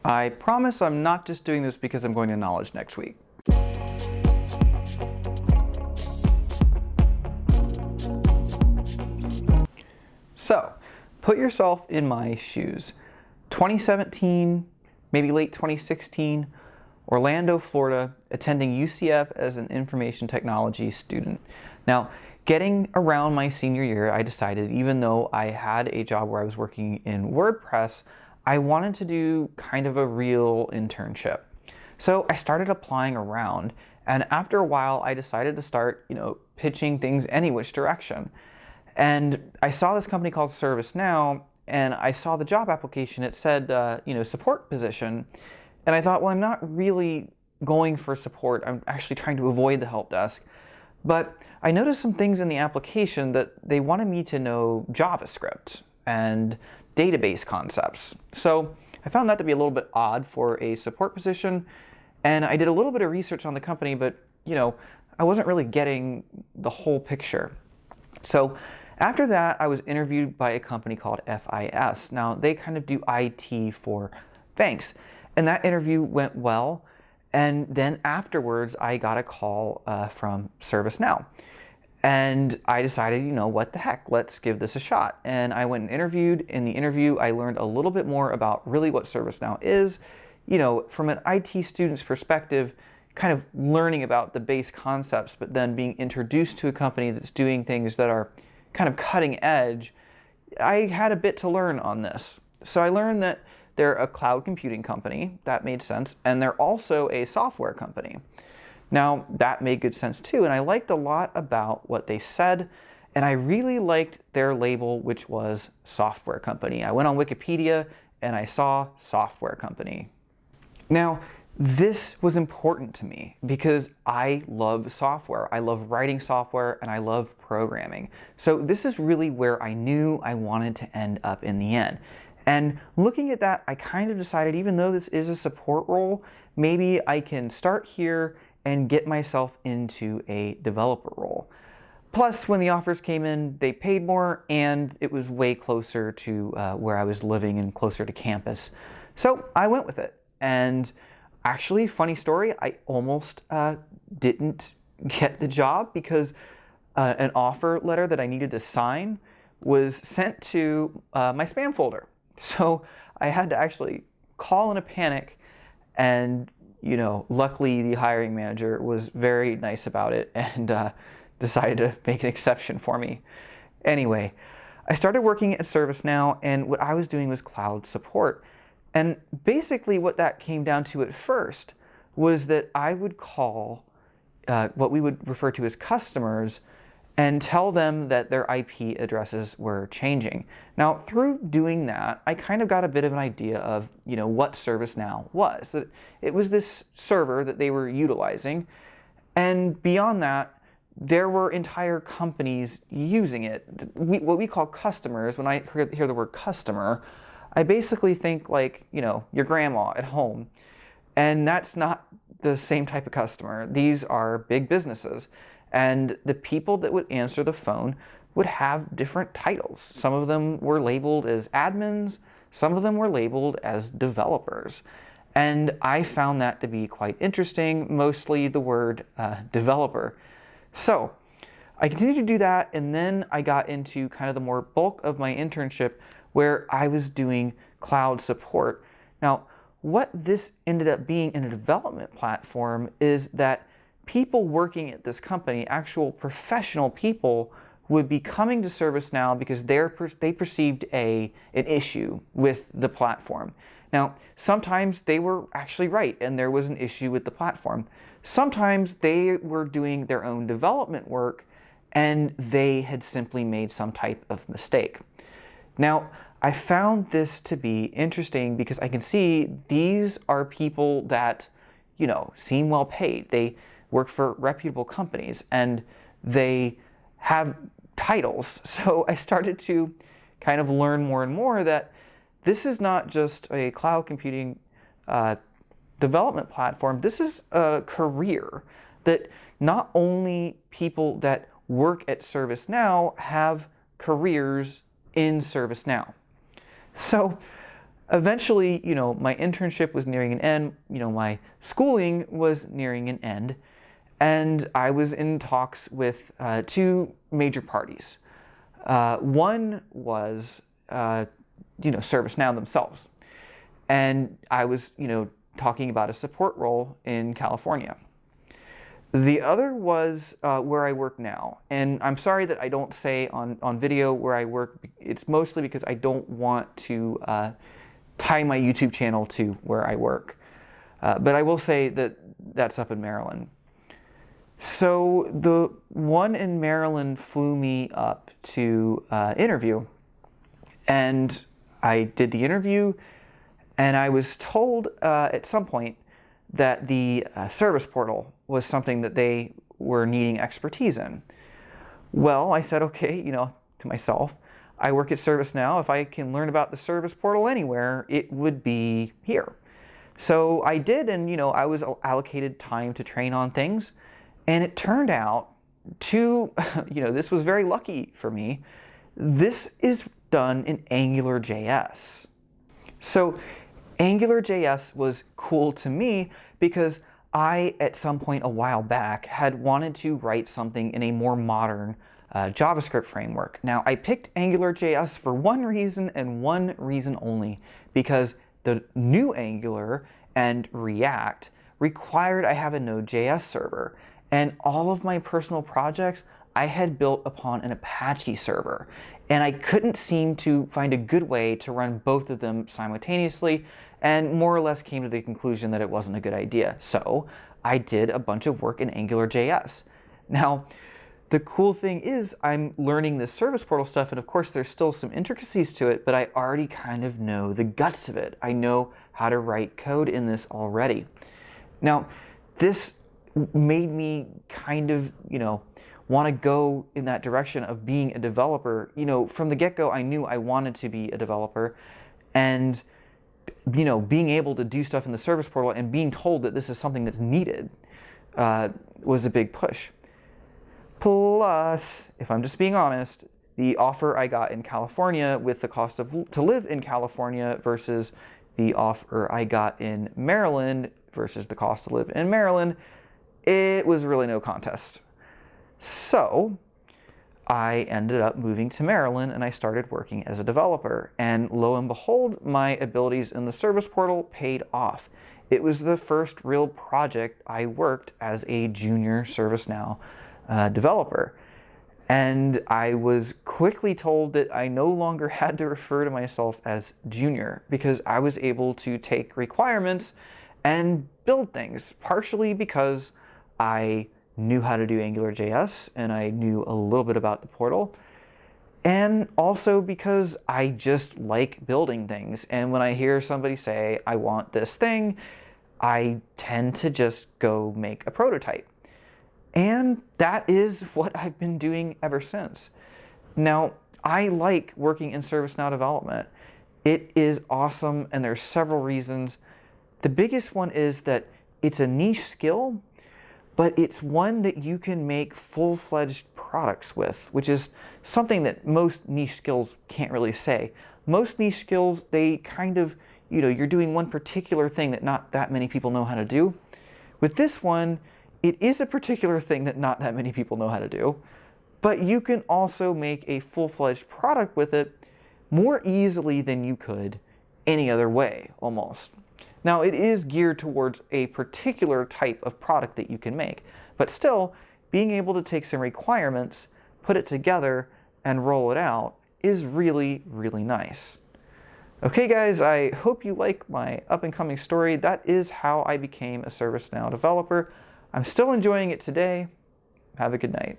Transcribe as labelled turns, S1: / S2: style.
S1: I promise I'm not just doing this because I'm going to Knowledge next week. So, put yourself in my shoes. 2017, maybe late 2016, Orlando, Florida, attending UCF as an information technology student. Now, getting around my senior year, I decided, even though I had a job where I was working in WordPress, I wanted to do kind of a real internship. So I started applying around, and after a while I decided to start, pitching things any which direction. And I saw this company called ServiceNow, and I saw the job application. It said, support position. And I thought, well, I'm not really going for support. I'm actually trying to avoid the help desk. But I noticed some things in the application that they wanted me to know JavaScript and database concepts. So I found that to be a little bit odd for a support position. And I did a little bit of research on the company, but I wasn't really getting the whole picture. So after that, I was interviewed by a company called FIS. Now, they kind of do IT for banks. And that interview went well. And then afterwards, I got a call from ServiceNow. And I decided, what the heck, let's give this a shot. And I went and interviewed. In the interview, I learned a little bit more about really what ServiceNow is. From an IT student's perspective, kind of learning about the base concepts, but then being introduced to a company that's doing things that are kind of cutting edge. I had a bit to learn on this. So I learned that they're a cloud computing company. That made sense. And they're also a software company. Now, that made good sense too, and I liked a lot about what they said, and I really liked their label, which was software company. I went on Wikipedia and I saw software company. Now, this was important to me because I love software. I love writing software and I love programming. So this is really where I knew I wanted to end up in the end. And looking at that, I kind of decided, even though this is a support role, maybe I can start here and get myself into a developer role. Plus, when the offers came in, they paid more, and it was way closer to where I was living and closer to campus. So I went with it. And actually, funny story, I almost didn't get the job because an offer letter that I needed to sign was sent to my spam folder. So I had to actually call in a panic, and luckily the hiring manager was very nice about it and decided to make an exception for me. Anyway, I started working at ServiceNow, and what I was doing was cloud support. And basically what that came down to at first was that I would call what we would refer to as customers and tell them that their IP addresses were changing. Now, through doing that, I kind of got a bit of an idea of, what ServiceNow was. That it was this server that they were utilizing, and beyond that, there were entire companies using it. What we call customers, when I hear the word customer, I basically think like, your grandma at home. And that's not the same type of customer. These are big businesses. And the people that would answer the phone would have different titles. Some of them were labeled as admins, some of them were labeled as developers. And I found that to be quite interesting, mostly the word developer. So I continued to do that, and then I got into kind of the more bulk of my internship where I was doing cloud support. Now, what this ended up being in a development platform is that people working at this company, actual professional people, would be coming to ServiceNow because they perceived an issue with the platform. Now, sometimes they were actually right and there was an issue with the platform. Sometimes they were doing their own development work and they had simply made some type of mistake. Now, I found this to be interesting because I can see these are people that, seem well paid. They work for reputable companies and they have titles. So I started to kind of learn more and more that this is not just a cloud computing development platform. This is a career that not only people that work at ServiceNow have careers in ServiceNow. So Eventually, my internship was nearing an end, my schooling was nearing an end, and I was in talks with two major parties. One was, ServiceNow themselves. And I was, talking about a support role in California. The other was where I work now. And I'm sorry that I don't say on video where I work. It's mostly because I don't want to tie my YouTube channel to where I work. But I will say that that's up in Maryland. So the one in Maryland flew me up to interview. And I did the interview, and I was told at some point that the service portal was something that they were needing expertise in. Well, I said, okay, to myself, I work at ServiceNow. If I can learn about the service portal anywhere, it would be here. So I did, and I was allocated time to train on things, and it turned out this was very lucky for me. This is done in AngularJS. So AngularJS was cool to me because I, at some point a while back, had wanted to write something in a more modern JavaScript framework. Now, I picked AngularJS for one reason and one reason only, because the new Angular and React required I have a Node.js server, and all of my personal projects I had built upon an Apache server, and I couldn't seem to find a good way to run both of them simultaneously, and more or less came to the conclusion that it wasn't a good idea. So I did a bunch of work in AngularJS. Now, the cool thing is I'm learning this service portal stuff, and of course there's still some intricacies to it, but I already kind of know the guts of it. I know how to write code in this already. Now, this made me kind of, want to go in that direction of being a developer. From the get-go, I knew I wanted to be a developer, and being able to do stuff in the service portal and being told that this is something that's needed was a big push. Plus, if I'm just being honest, the offer I got in California with the cost to live in California versus the offer I got in Maryland versus the cost to live in Maryland, it was really no contest. So I ended up moving to Maryland, and I started working as a developer. And lo and behold, my abilities in the service portal paid off. It was the first real project I worked as a junior ServiceNow developer. And I was quickly told that I no longer had to refer to myself as junior, because I was able to take requirements and build things, partially because I knew how to do AngularJS and I knew a little bit about the portal, and also because I just like building things. And when I hear somebody say, I want this thing, I tend to just go make a prototype. And that is what I've been doing ever since. Now, I like working in ServiceNow development. It is awesome, and there's several reasons. The biggest one is that it's a niche skill, but it's one that you can make full-fledged products with, which is something that most niche skills can't really say. Most niche skills, they kind of, you're doing one particular thing that not that many people know how to do. With this one, it is a particular thing that not that many people know how to do, but you can also make a full-fledged product with it more easily than you could any other way, almost. Now, it is geared towards a particular type of product that you can make, but still, being able to take some requirements, put it together, and roll it out is really, really nice. Okay, guys, I hope you like my up-and-coming story. That is how I became a ServiceNow developer. I'm still enjoying it today. Have a good night.